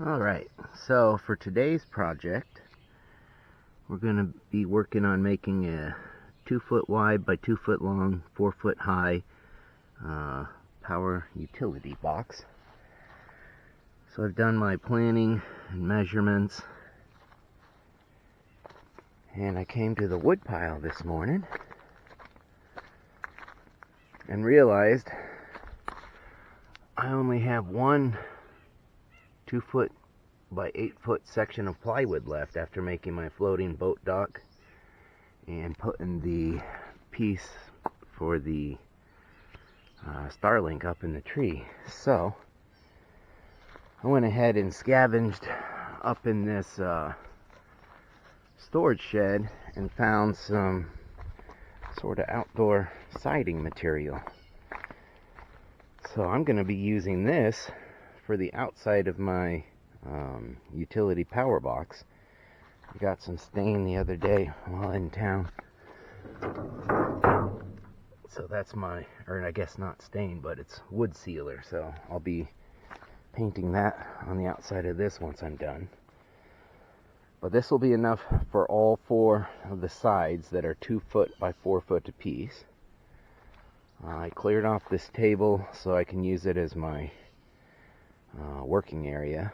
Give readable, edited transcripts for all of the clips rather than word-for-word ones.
Alright, so for today's project, we're going to be working on making a 2-foot wide by 2-foot long, 4-foot high power utility box. So I've done my planning and measurements, and I came to the wood pile this morning and realized I only have one 2-foot by 8-foot section of plywood left after making my floating boat dock and putting the piece for the Starlink up in the tree. So I went ahead and scavenged up in this storage shed and found some sort of outdoor siding material. So I'm going to be using this for the outside of my utility power box. I got some stain the other day while in town. So that's my, or I guess not stain, but it's wood sealer. So I'll be painting that on the outside of this once I'm done. But this will be enough for all 4 of the sides that are 2 foot by 4 foot apiece. I cleared off this table so I can use it as my working area.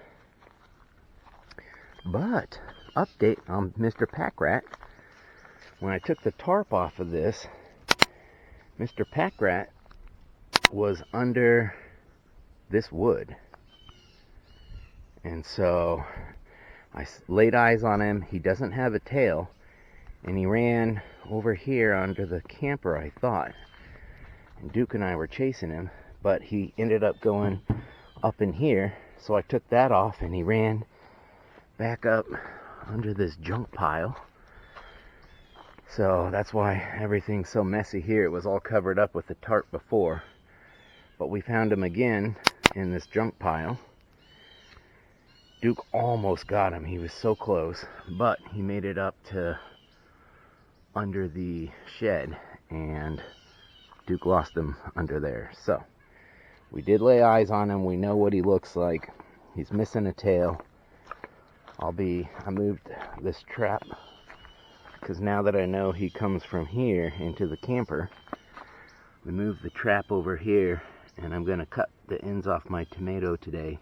But update on Mr. Pack Rat. When I took the tarp off of this, Mr. Pack Rat was under this wood, and so I laid eyes on him. He doesn't have a tail, and he ran over here under the camper, I thought, and Duke and I were chasing him, but he ended up going up in here. So I took that off and he ran back up under this junk pile. So that's why everything's so messy here. It was all covered up with the tarp before, but we found him again in this junk pile. Duke almost got him. He was so close, but he made it up to under the shed, and Duke lost him under there. So we did lay eyes on him. We know what he looks like. He's missing a tail. I moved this trap because now that I know he comes from here into the camper, we moved the trap over here, and I'm going to cut the ends off my tomato today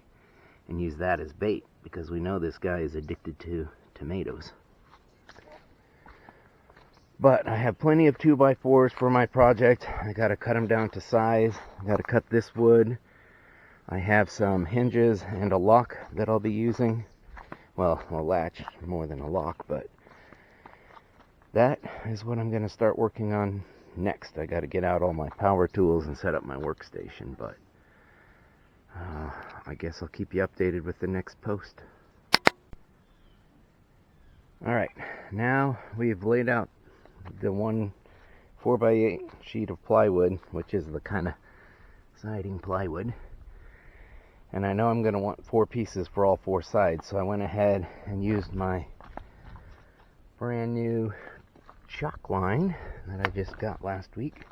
and use that as bait because we know this guy is addicted to tomatoes. But I have plenty of 2x4s for my project. I got to cut them down to size. I got to cut this wood. I have some hinges and a lock that I'll be using. Well, a latch more than a lock, but that is what I'm going to start working on next. I got to get out all my power tools and set up my workstation, but I guess I'll keep you updated with the next post. Alright, now we've laid out the one 4x8 sheet of plywood, which is the kind of siding plywood. And I know I'm going to want 4 pieces for all 4 sides, so I went ahead and used my brand new chalk line that I just got last week.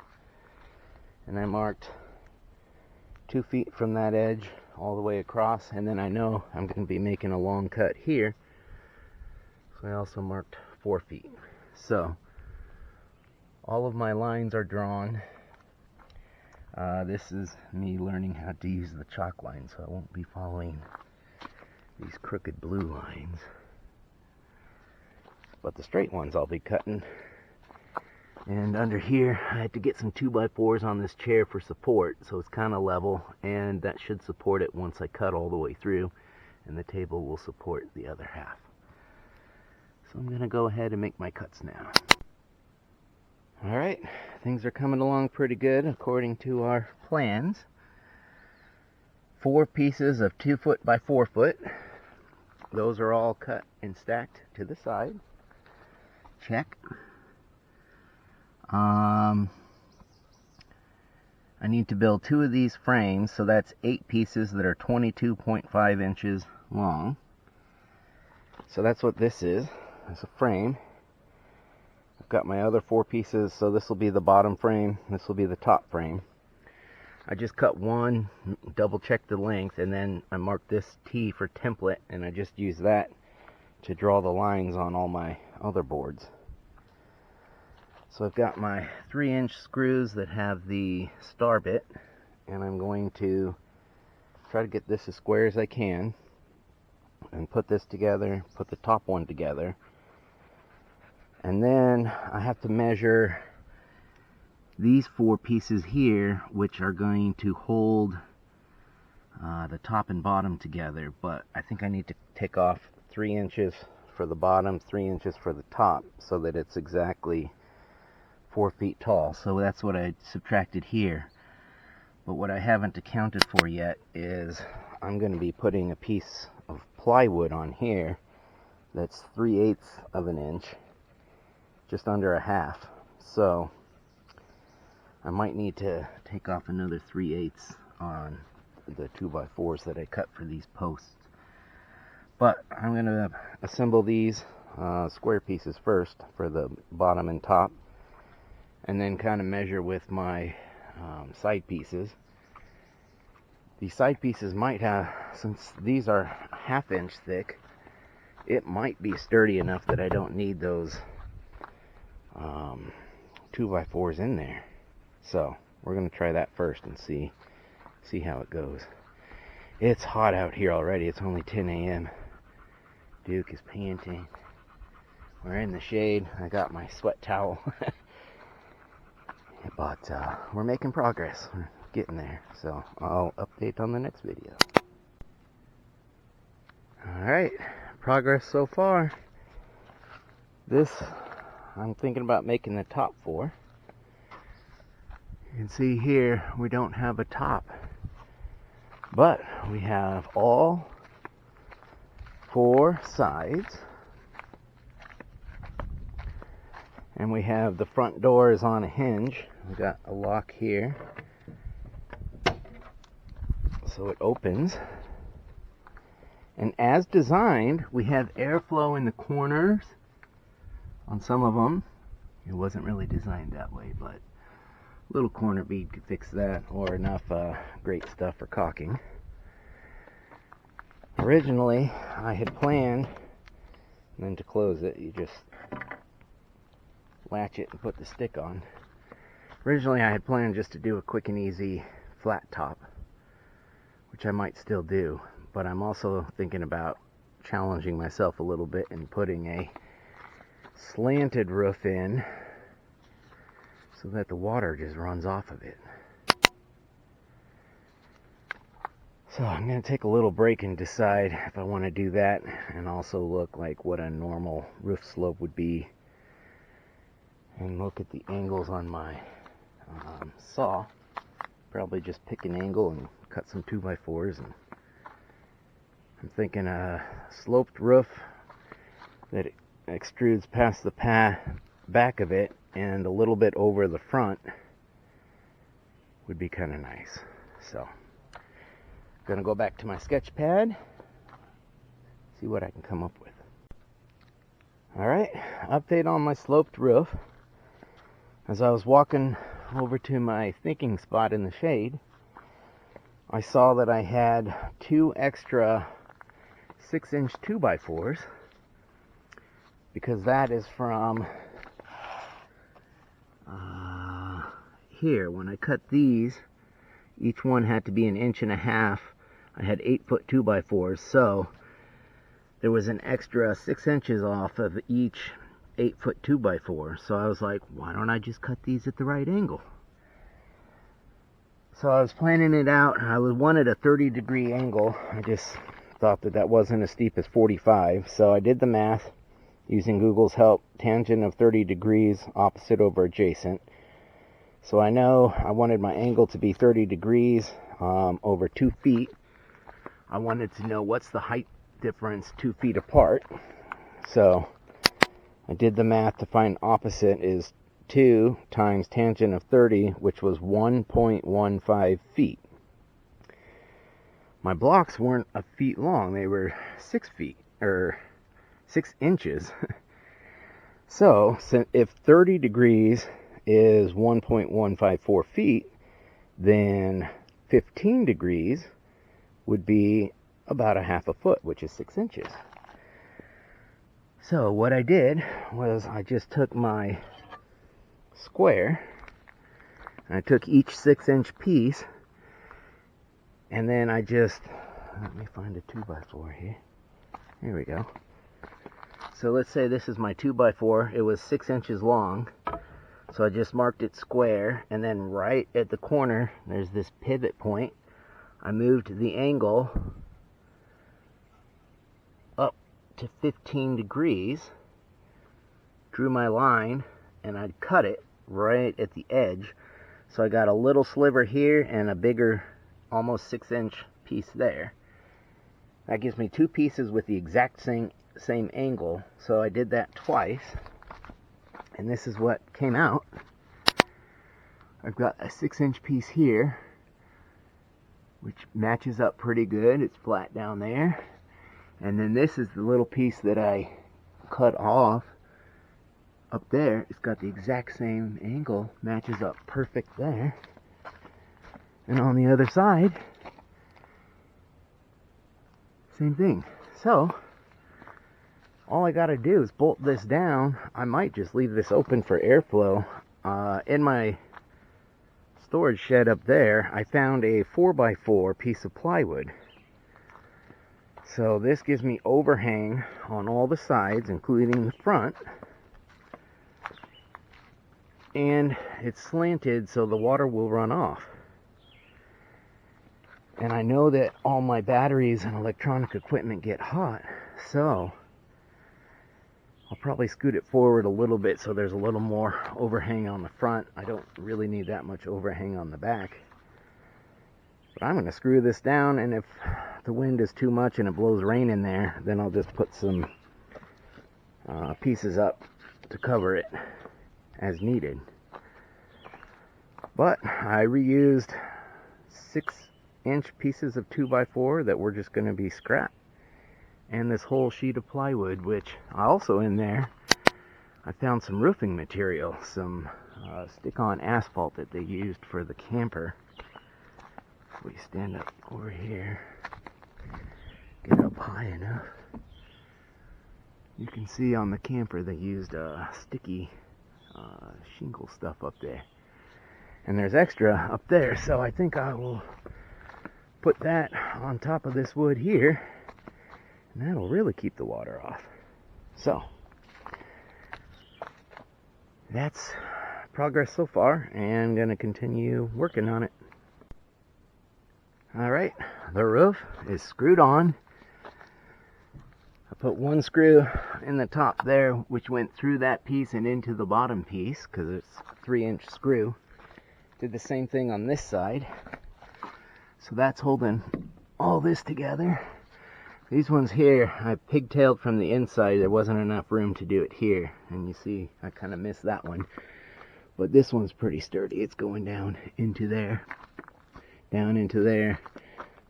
And I marked 2 feet from that edge all the way across, and then I know I'm going to be making a long cut here, so I also marked 4 feet. So all of my lines are drawn. This is me learning how to use the chalk line, so I won't be following these crooked blue lines. But the straight ones I'll be cutting. And under here, I had to get some 2x4s on this chair for support, so it's kind of level, and that should support it once I cut all the way through, and the table will support the other half. So I'm going to go ahead and make my cuts now. Alright, things are coming along pretty good according to our plans. 4 pieces of 2 foot by 4 foot. Those are all cut and stacked to the side. Check. I need to build 2 of these frames, so that's 8 pieces that are 22.5 inches long. So that's what this is. It's a frame. I've got my other 4 pieces, so this will be the bottom frame, this will be the top frame. I just cut one, double checked the length, and then I marked this T for template, and I just use that to draw the lines on all my other boards. So I've got my 3-inch screws that have the star bit, and I'm going to try to get this as square as I can and put this together, put the top one together, and then I have to measure these 4 pieces here, which are going to hold the top and bottom together. But I think I need to take off 3 inches for the bottom, 3 inches for the top, so that it's exactly 4 feet tall. So that's what I subtracted here. But what I haven't accounted for yet is I'm going to be putting a piece of plywood on here that's 3/8 of an inch, just under a half. So I might need to take off another 3/8 on the 2x4s that I cut for these posts. But I'm going to assemble these square pieces first for the bottom and top, and then kind of measure with my side pieces. These side pieces might have, since these are 1/2 inch thick, it might be sturdy enough that I don't need those 2x4s in there. So we're going to try that first and see how it goes. It's hot out here already. It's only 10 a.m. Duke is panting. We're in the shade. I got my sweat towel. But we're making progress. We're getting there. So I'll update on the next video. Alright, progress so far. This, I'm thinking about making the top 4. You can see here we don't have a top, but we have all 4 sides, and we have the front door is on a hinge. We got a lock here, so it opens, and as designed we have airflow in the corners. On some of them it wasn't really designed that way, but a little corner bead could fix that, or enough great stuff for caulking. Originally I had planned, and then to close it you just latch it and put the stick on. Originally I had planned just to do a quick and easy flat top, which I might still do, but I'm also thinking about challenging myself a little bit and putting a slanted roof in so that the water just runs off of it. So I'm going to take a little break and decide if I want to do that, and also look like what a normal roof slope would be, and look at the angles on my saw. Probably just pick an angle and cut some 2x4s, and I'm thinking a sloped roof that extrudes past the back of it and a little bit over the front would be kind of nice. So I'm gonna go back to my sketch pad, see what I can come up with. Alright, update on my sloped roof. As I was walking over to my thinking spot in the shade, I saw that I had 2 extra 6-inch 2x4s, because that is from here. When I cut these, each one had to be 1.5 inches. I had 8-foot 2x4s, so there was an extra 6 inches off of each 8-foot 2x4. So I was like, why don't I just cut these at the right angle? So I was planning it out. I wanted a 30-degree angle. I just thought that wasn't as steep as 45. So I did the math using Google's help. Tangent of 30 degrees, opposite over adjacent. So I know I wanted my angle to be 30 degrees over 2 feet. I wanted to know what's the height difference 2 feet apart. So I did the math to find opposite is 2 times tangent of 30, which was 1.15 feet. My blocks weren't a feet long, they were 6 feet, or 6 inches. So if 30 degrees is 1.154 feet, then 15 degrees would be about a half a foot, which is 6 inches. So what I did was I just took my square, and I took each 6-inch piece, and then I just, let me find a 2x4 here. Here we go. So let's say this is my 2x4. It was 6 inches long. So I just marked it square, and then right at the corner, there's this pivot point. I moved the angle up to 15 degrees, drew my line, and I cut it right at the edge. So I got a little sliver here and a bigger, almost 6-inch piece there. That gives me two pieces with the exact same angle. So I did that twice. And this is what came out. I've got a 6-inch piece here, which matches up pretty good. It's flat down there. And then this is the little piece that I cut off up there. It's got the exact same angle, matches up perfect there. And on the other side, same thing. So all I gotta do is bolt this down. I might just leave this open for airflow. In my storage shed up there, I found a 4x4 piece of plywood. So this gives me overhang on all the sides, including the front. And it's slanted so the water will run off. And I know that all my batteries and electronic equipment get hot, so I'll probably scoot it forward a little bit so there's a little more overhang on the front. I don't really need that much overhang on the back. But I'm going to screw this down, and if the wind is too much and it blows rain in there, then I'll just put some pieces up to cover it as needed. But I reused 6-inch pieces of 2x4 that were just going to be scrap. And this whole sheet of plywood, which also in there, I found some roofing material, some stick-on asphalt that they used for the camper. If we stand up over here, get up high enough, you can see on the camper they used sticky shingle stuff up there. And there's extra up there, so I think I will put that on top of this wood here. And that'll really keep the water off. So, that's progress so far, and I'm going to continue working on it. Alright, the roof is screwed on. I put one screw in the top there, which went through that piece and into the bottom piece, because it's a 3-inch screw. Did the same thing on this side. So that's holding all this together. These ones here, I pigtailed from the inside. There wasn't enough room to do it here. And you see, I kind of missed that one. But this one's pretty sturdy. It's going down into there. Down into there.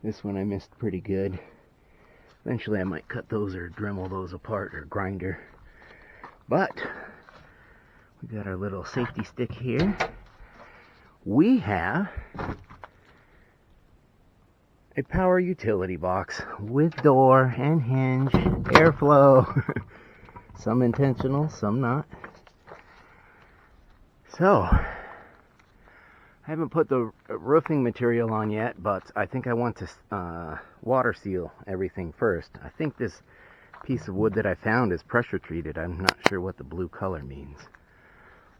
This one I missed pretty good. Eventually I might cut those or Dremel those apart or grinder. But, we got our little safety stick here. We have a power utility box with door and hinge, airflow, some intentional, some not. So, I haven't put the roofing material on yet, but I think I want to water seal everything first. I think this piece of wood that I found is pressure treated. I'm not sure what the blue color means.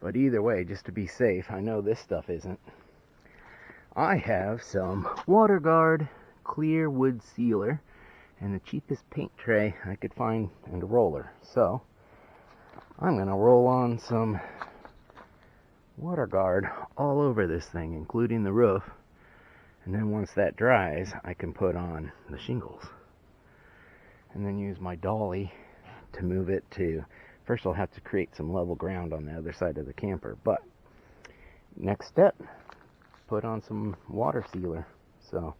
But either way, just to be safe, I know this stuff isn't. I have some WaterGuard clear wood sealer and the cheapest paint tray I could find and a roller. So I'm going to roll on some WaterGuard all over this thing, including the roof, and then once that dries I can put on the shingles and then use my dolly to move it to, first I'll have to create some level ground on the other side of the camper, but next step, put on some water sealer. So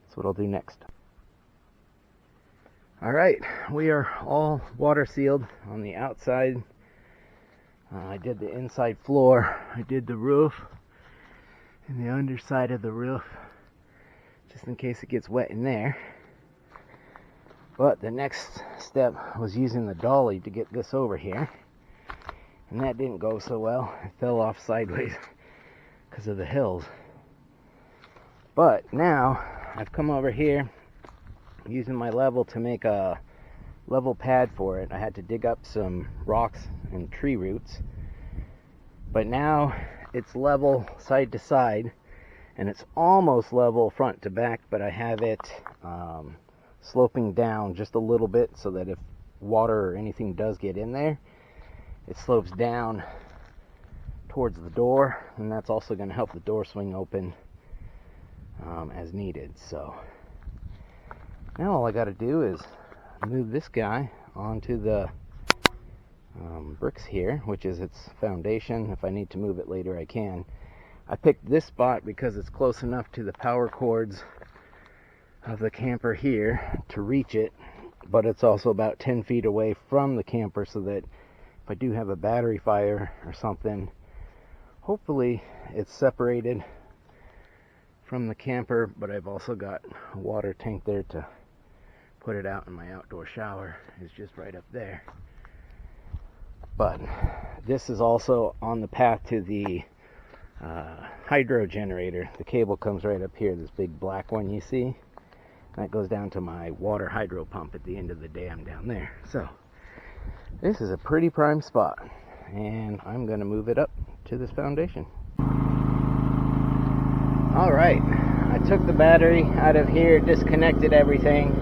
that's what I'll do next. Alright, we are all water sealed on the outside. I did the inside floor, I did the roof and the underside of the roof, just in case it gets wet in there. But the next step was using the dolly to get this over here, and that didn't go so well. It fell off sideways because of the hills. But now I've come over here using my level to make a level pad for it. I had to dig up some rocks and tree roots, but now it's level side to side, and it's almost level front to back, but I have it sloping down just a little bit so that if water or anything does get in there, it slopes down towards the door, and that's also going to help the door swing open as needed. So now all I got to do is move this guy onto the bricks here, which is its foundation. If I need to move it later, I can. I picked this spot because it's close enough to the power cords of the camper here to reach it, but it's also about 10 feet away from the camper, so that if I do have a battery fire or something, hopefully it's separated from the camper. But I've also got a water tank there to put it out, and my outdoor shower is just right up there. But this is also on the path to the hydro generator. The cable comes right up here, this big black one you see. That goes down to my water hydro pump at the end of the dam down there. So this is a pretty prime spot, and I'm going to move it up to this foundation. Alright, I took the battery out of here, disconnected everything.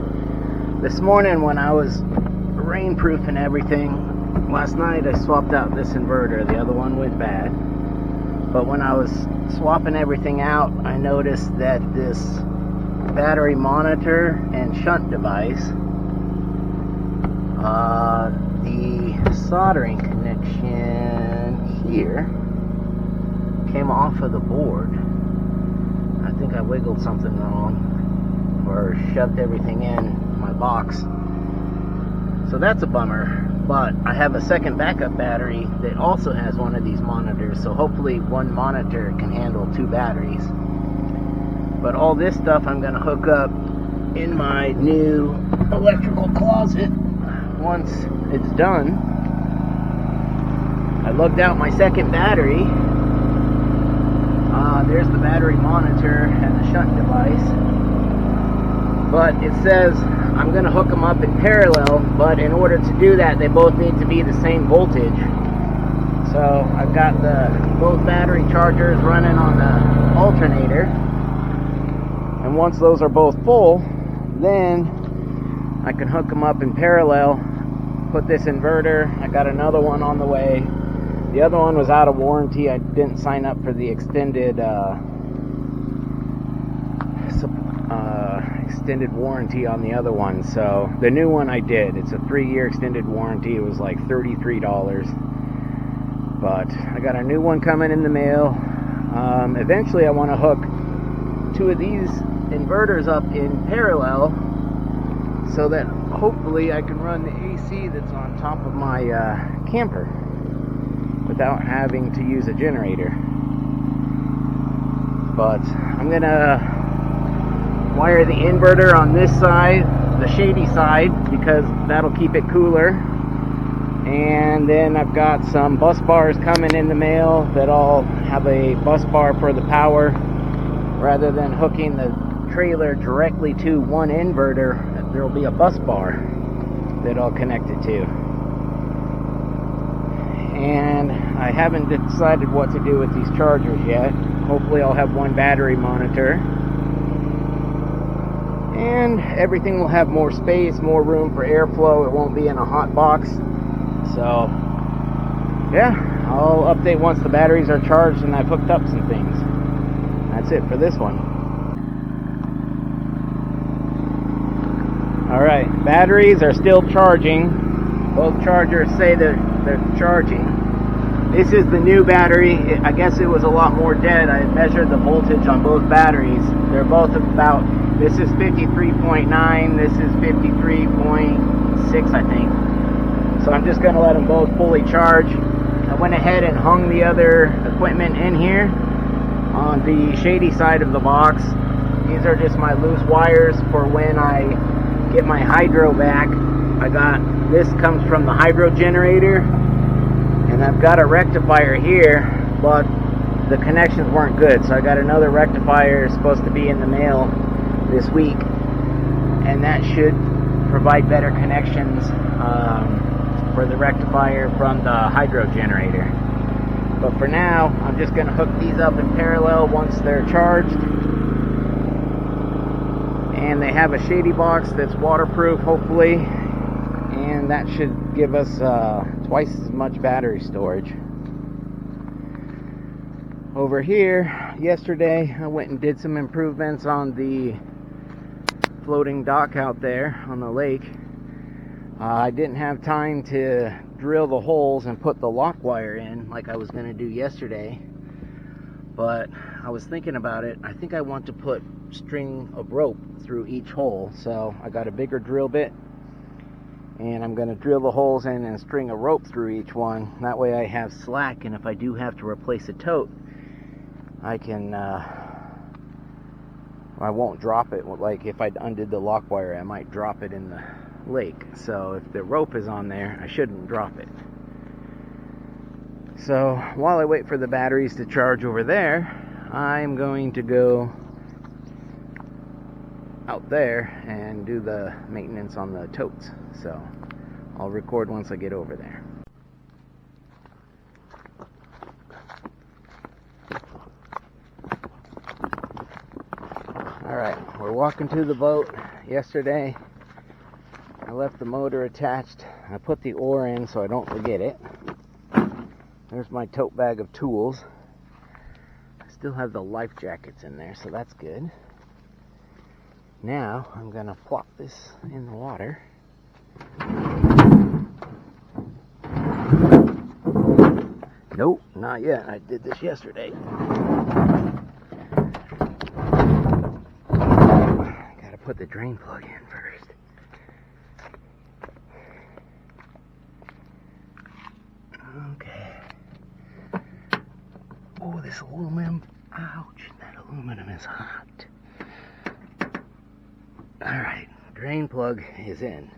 This morning when I was rainproofing everything, last night I swapped out this inverter. The other one went bad. But when I was swapping everything out, I noticed that this battery monitor and shunt device, the soldering connection here came off of the board. I think I wiggled something wrong or shoved everything in my box. So that's a bummer. But I have a second backup battery that also has one of these monitors, so hopefully one monitor can handle two batteries. But all this stuff I'm going to hook up in my new electrical closet once it's done. I lugged out my second battery. There's the battery monitor and the shunt device. But it says I'm going to hook them up in parallel, but in order to do that, they both need to be the same voltage. So I've got both battery chargers running on the alternator, and once those are both full, then I can hook them up in parallel, put this inverter. I got another one on the way. The other one was out of warranty. I didn't sign up for the extended warranty on the other one, so the new one I did. It's a 3-year extended warranty. It was like $33, but I got a new one coming in the mail. Eventually I want to hook two of these inverters up in parallel so that hopefully I can run the AC that's on top of my camper without having to use a generator. But I'm gonna wire the inverter on this side, the shady side, because that'll keep it cooler. And then I've got some bus bars coming in the mail that all have a bus bar for the power. Rather than hooking the trailer directly to one inverter, there will be a bus bar that I'll connect it to. And I haven't decided what to do with these chargers yet. Hopefully I'll have one battery monitor, and everything will have more space, more room for airflow. It won't be in a hot box. So yeah, I'll update once the batteries are charged and I've hooked up some things. That's it for this one. Alright, batteries are still charging. Both chargers say they're charging. This is the new battery. I guess it was a lot more dead. I measured the voltage on both batteries. They're both about, this is 53.9, this is 53.6, I think. So I'm just going to let them both fully charge. I went ahead and hung the other equipment in here on the shady side of the box. These are just my loose wires for when I get my hydro back. This comes from the hydro generator, and I've got a rectifier here, but the connections weren't good, so I got another rectifier supposed to be in the mail this week, and that should provide better connections for the rectifier from the hydro generator. But for now, I'm just going to hook these up in parallel once they're charged. And they have a shady box that's waterproof, hopefully, and that should give us twice as much battery storage. Over here, yesterday, I went and did some improvements on the floating dock out there on the lake. I didn't have time to drill the holes and put the lock wire in like I was going to do yesterday, but I was thinking about it. I think I want to put string of rope through each hole, so I got a bigger drill bit, and I'm going to drill the holes in and string a rope through each one. That way I have slack, and if I do have to replace a tote, I can I won't drop it. Like if I undid the lock wire, I might drop it in the lake. So if the rope is on there, I shouldn't drop it. So while I wait for the batteries to charge over there, I'm going to go out there and do the maintenance on the totes. So I'll record once I get over there. Alright, we're walking to the boat. Yesterday I left the motor attached. I put the oar in so I don't forget it. There's my tote bag of tools. I still have the life jackets in there, so that's good. Now I'm going to plop this in the water. Nope, not yet. I did this yesterday. Gotta put the drain plug in first. Okay. Oh, this aluminum. Ouch, that aluminum is hot. Alright, drain plug is in.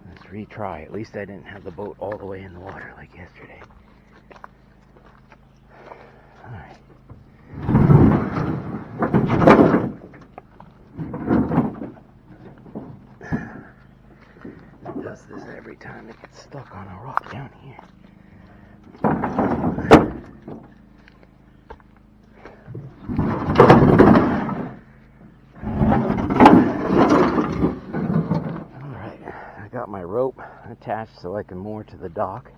Let's retry. At least I didn't have the boat all the way in the water like yesterday. Alright. It does this every time it gets stuck on a rock down here. Got my rope attached so I can moor to the dock.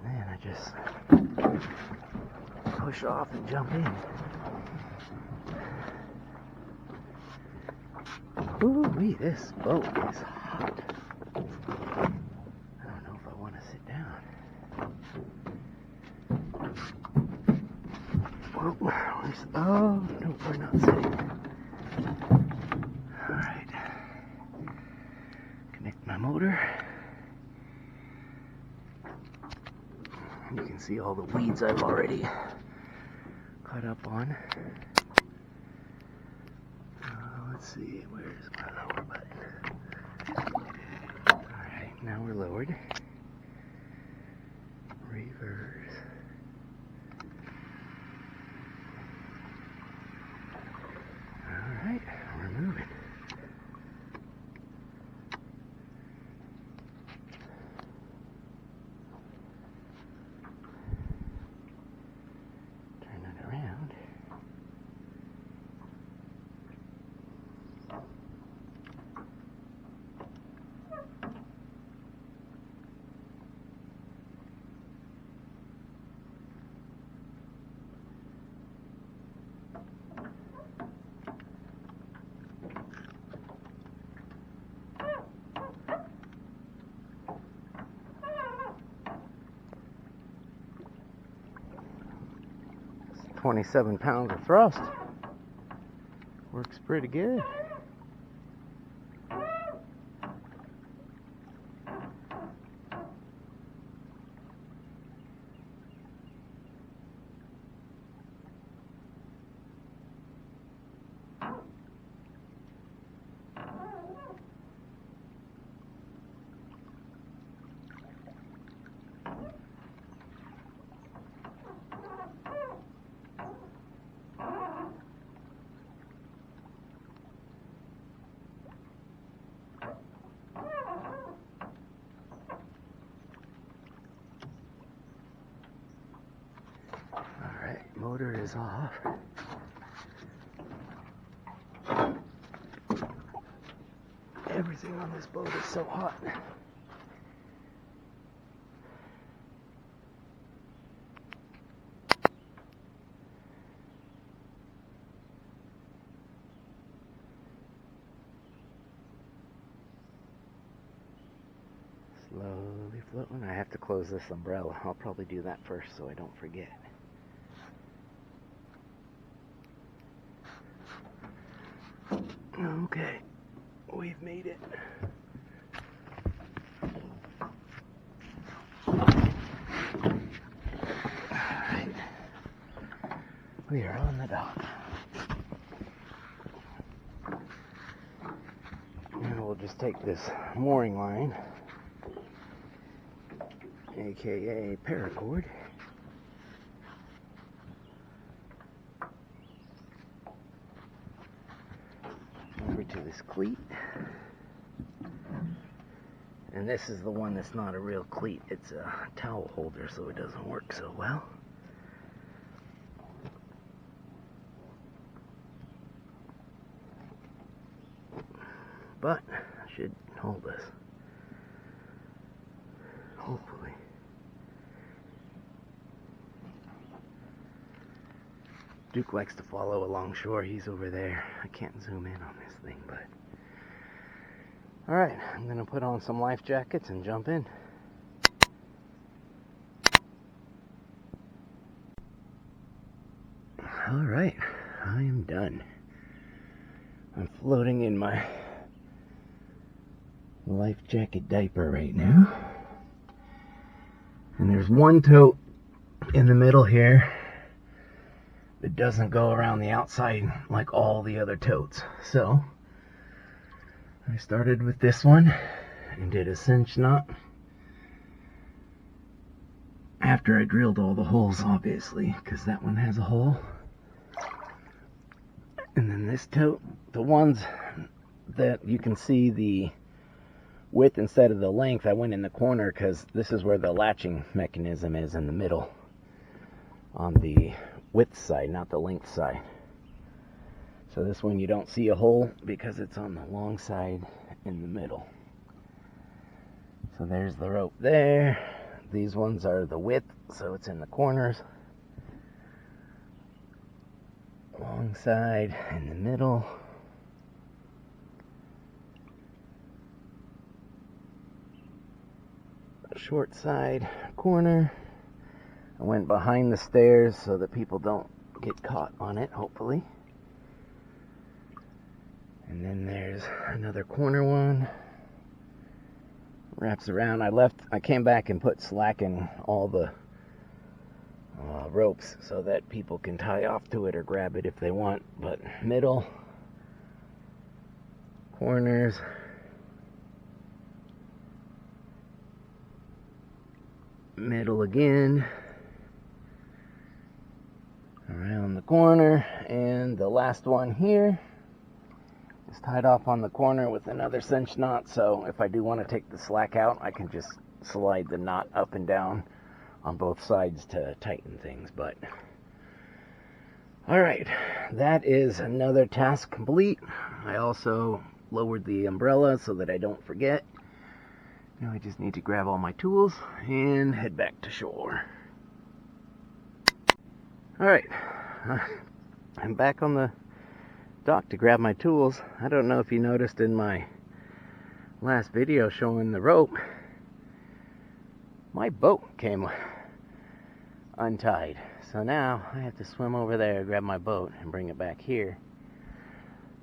And then I just push off and jump in. Ooh-wee, this boat is hot. I don't know if I want to sit down. Oh, no, we're not sitting. Alright. Connect my motor. You can see all the weeds I've already caught up on. Let's see, where's my lower button? Alright, now we're lowered. Reverse. Alright, we're moving. It's 27 pounds of thrust. Works pretty good. this off. Everything on this boat is so hot. Slowly floating. I have to close this umbrella. I'll probably do that first so I don't forget. Okay, we've made it. Alright, we are on the dock. And we'll just take this mooring line, aka paracord, over to this cleat. And this is the one that's not a real cleat, it's a towel holder, so it doesn't work so well. But should hold us, hopefully. Duke likes to follow along shore. He's over there. I can't zoom in on this thing, but alright, I'm going to put on some life jackets and jump in. Alright, I am done. I'm floating in my life jacket diaper right now. And there's one tote in the middle here that doesn't go around the outside like all the other totes. So I started with this one and did a cinch knot after I drilled all the holes, obviously, because that one has a hole. And then this tote, the ones that you can see the width instead of the length, I went in the corner because this is where the latching mechanism is, in the middle on the width side, not the length side. So this one you don't see a hole because it's on the long side in the middle. So there's the rope there. These ones are the width, so it's in the corners. Long side in the middle. Short side corner. I went behind the stairs so that people don't get caught on it, hopefully. And then there's another corner one. Wraps around. I came back and put slack in all the ropes so that people can tie off to it or grab it if they want. But middle, corners, middle again, around the corner, and the last one here is tied off on the corner with another cinch knot, so if I do want to take the slack out, I can just slide the knot up and down on both sides to tighten things. But alright, that is another task complete. I also lowered the umbrella so that I don't forget. Now I just need to grab all my tools and head back to shore. Alright, I'm back on the dock to grab my tools. I don't know if you noticed in my last video showing the rope, my boat came untied. So now I have to swim over there, grab my boat, and bring it back here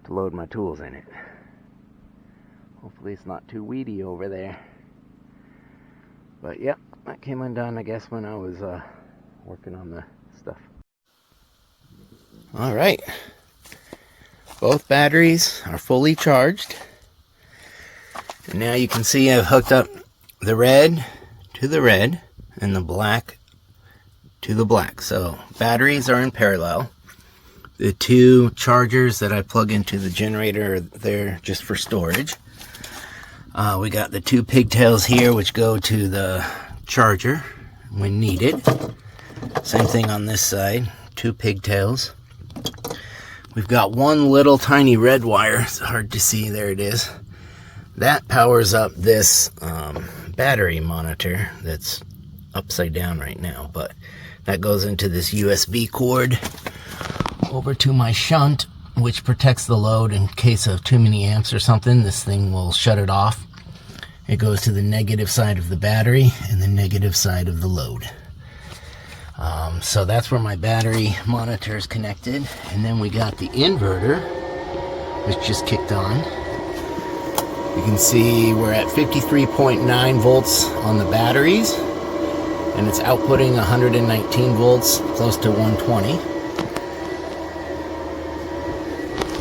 to load my tools in it. Hopefully it's not too weedy over there. But yep, that came undone, I guess, when I was working on the stuff. Alright. Both batteries are fully charged. And now you can see I've hooked up the red to the red and the black to the black. So batteries are in parallel. The two chargers that I plug into the generator are there just for storage. We got the two pigtails here which go to the charger when needed. Same thing on this side. 2 pigtails. We've got one little tiny red wire. It's hard to see. There it is. That powers up this battery monitor that's upside down right now, but that goes into this USB cord over to my shunt, which protects the load in case of too many amps or something. This thing will shut it off. It goes to the negative side of the battery and the negative side of the load. So that's where my battery monitor is connected. And then we got the inverter, which just kicked on. You can see we're at 53.9 volts on the batteries, and it's outputting 119 volts, close to 120.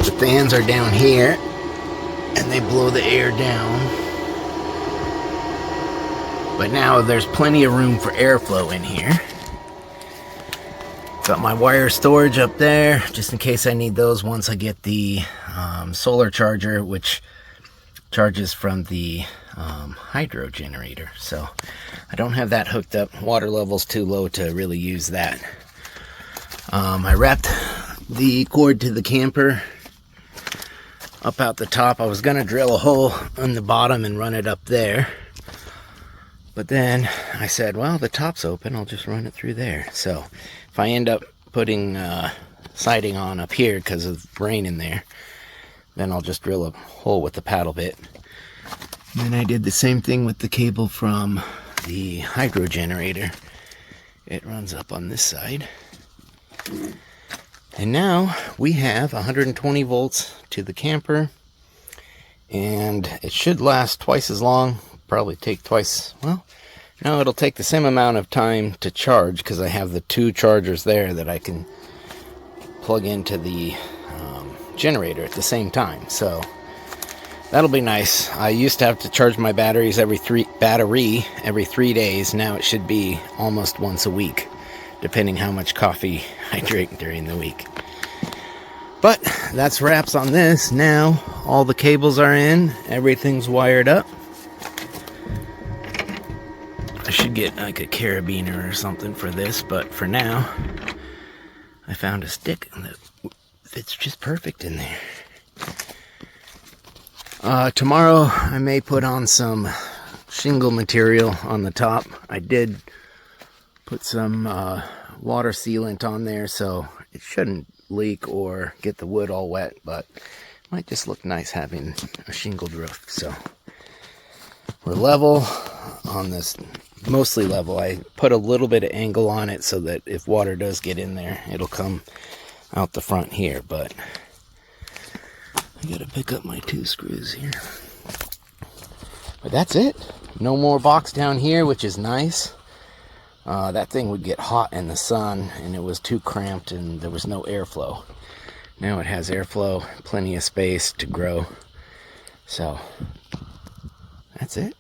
The fans are down here, and they blow the air down. But now there's plenty of room for airflow in here. Got my wire storage up there, just in case I need those once I get the solar charger, which charges from the hydro generator. So I don't have that hooked up. Water level's too low to really use that. I wrapped the cord to the camper up out the top. I was gonna drill a hole on the bottom and run it up there, but then I said, well, the top's open, I'll just run it through there. So if I end up putting siding on up here because of rain in there, then I'll just drill a hole with the paddle bit. And then I did the same thing with the cable from the hydro generator. It runs up on this side. And now we have 120 volts to the camper, and it should last twice as long. Probably take twice, well, no, it'll take the same amount of time to charge because I have the 2 chargers there that I can plug into the generator at the same time. So that'll be nice. I used to have to charge my batteries every 3 days. Now it should be almost once a week, depending how much coffee I drink during the week. But that's wraps on this. Now all the cables are in, everything's wired up. I should get like a carabiner or something for this, but for now I found a stick that fits just perfect in there. Tomorrow I may put on some shingle material on the top. I did put some water sealant on there, so it shouldn't leak or get the wood all wet, but it might just look nice having a shingled roof. So we're level on this, mostly level. I put a little bit of angle on it so that if water does get in there, it'll come out the front here, but I gotta pick up my 2 screws here. But that's it. No more box down here, which is nice. That thing would get hot in the sun, and it was too cramped and there was no airflow. Now it has airflow, plenty of space to grow. So that's it.